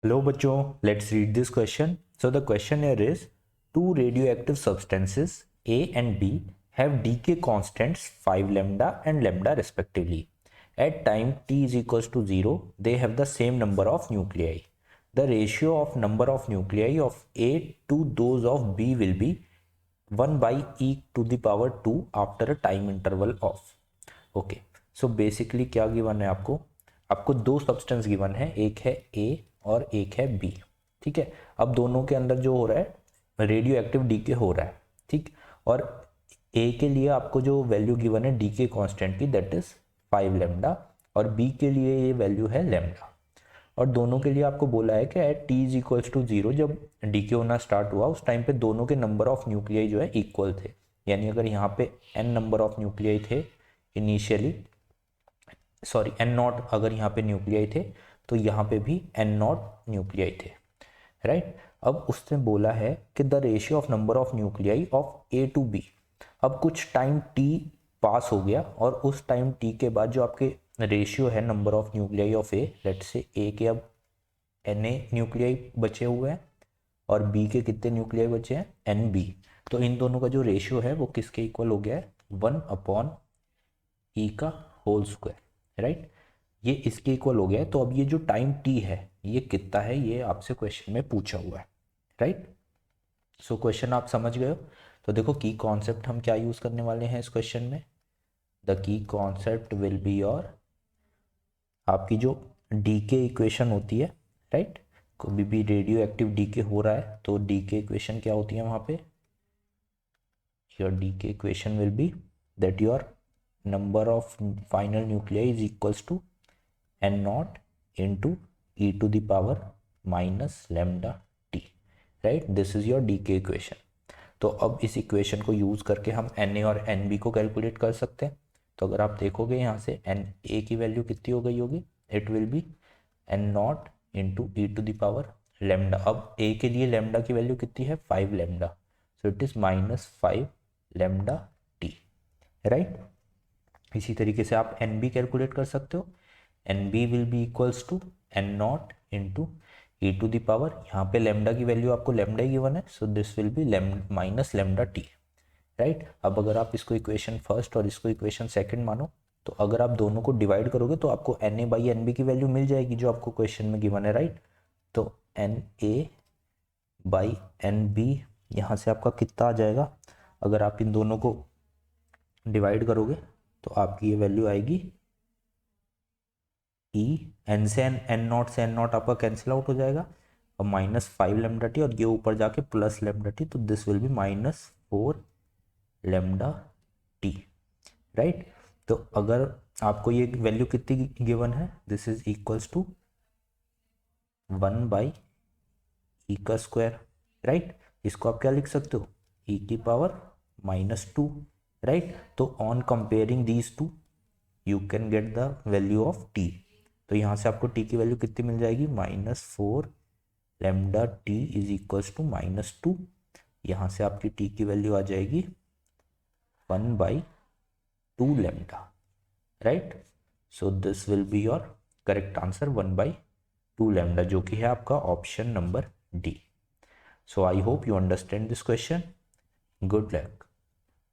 Hello बच्चों, let's read this question. So the question here is, two radioactive substances A and B have decay constants 5 lambda and lambda respectively. At time t is equals to 0, they have the same number of nuclei. The ratio of number of nuclei of A to those of B will be 1 by e to the power 2 after a time interval of. Okay, so basically क्या given है आपको दो substance given है, एक है A और एक है B. ठीक है, अब दोनों के अंदर जो हो रहा है रेडियो एक्टिव डीके हो रहा है. ठीक, और A के लिए आपको जो वैल्यू गिवन है डीके कांस्टेंट की, दैट इज 5 लैम्डा, और B के लिए ये वैल्यू है लैम्डा. और दोनों के लिए आपको बोला है कि at t is equals to 0 जब डीके होना स्टार्ट हुआ उस टाइम पे दोनों के नंबर ऑफ न्यूक्लियाई जो है इक्वल थे. यानी अगर यहाँ पे n नंबर ऑफ न्यूक्लियाई थे इनिशियली, सॉरी n नॉट अगर यहाँ पे न्यूक्लियाई थे तो यहाँ पे भी n नॉट न्यूक्लियाई थे. राइट, अब उसने बोला है कि the ratio of number of nuclei of A to B. अब कुछ टाइम t पास हो गया और उस टाइम t के बाद जो आपके रेशियो है number of nuclei of A, let say A के अब Na न्यूक्लियाई बचे हुए हैं और बी के कितने न्यूक्लियाई बचे हैं, Nb. तो इन दोनों का जो रेशियो है वो किसके इक्वल हो गया है, 1/e का होल स्क्वायर. राइट, ये इसके इक्वल हो गया है. तो अब ये जो टाइम t है ये कितना है, ये आपसे क्वेश्चन में पूछा हुआ है. राइट, सो क्वेश्चन आप समझ गए हो. तो देखो की कॉन्सेप्ट हम क्या यूज करने वाले हैं इस क्वेश्चन में. The key concept will be your, आपकी जो डीके इक्वेशन होती है. राइट, कभी भी रेडियो एक्टिव डीके हो रहा है तो डीके इक्वेशन क्या होती है वहाँ पे, your decay equation will be that your number of final nuclei is equals to N nought into e to the power minus lambda T. Right, this is your decay equation. तो अब इस equation को use करके हम N A और N B को calculate कर सकते हैं. तो अगर आप देखोगे यहाँ से एन ए की वैल्यू कितनी हो गई होगी, it will be N nought into e to the power lambda. अब ए के लिए लैम्डा की वैल्यू कितनी है, 5 lambda, so it is -5 lambda T. Right, इसी तरीके से आप एन बी कैलकुलेट कर सकते हो. N B will be equals to N nought into e to the power, यहाँ पे लैम्डा की वैल्यू आपको लैम्डा ही गिवन है, so this will B minus lambda T. Right, अब अगर आप इसको इक्वेशन फर्स्ट और इसको इक्वेशन सेकंड मानो तो अगर आप दोनों को डिवाइड करोगे तो आपको N A by N B की वैल्यू मिल जाएगी जो आपको क्वेश्चन में गिवन है. राइट, तो N A by N B यहाँ से आपका कितना आ जाएगा, अगर आप इन दोनों को डिवाइड करोगे तो आपकी ये वैल्यू आएगी ई एन से एन नॉट से एन नॉट आपका कैंसिल आउट हो जाएगा और -5 लैम्डा टी, और ये ऊपर जाके प्लस लैम्डा टी, तो this will be -4 lambda T. Right, तो अगर आपको ये वैल्यू कितनी गिवन है, this is equals to 1 by E का स्क्वायर. राइट, इसको आप क्या लिख सकते हो, ई की पावर -2. राइट, तो on comparing these two you can get the value of T. तो यहाँ से आपको टी की वैल्यू कितनी मिल जाएगी, -4 lambda t is equals to -2. यहाँ से आपकी टी की वैल्यू आ जाएगी 1/2 lambda. Right, so this will be your correct answer 1/2 lambda, जो कि है आपका option number D. So I hope you understand this question. Good luck.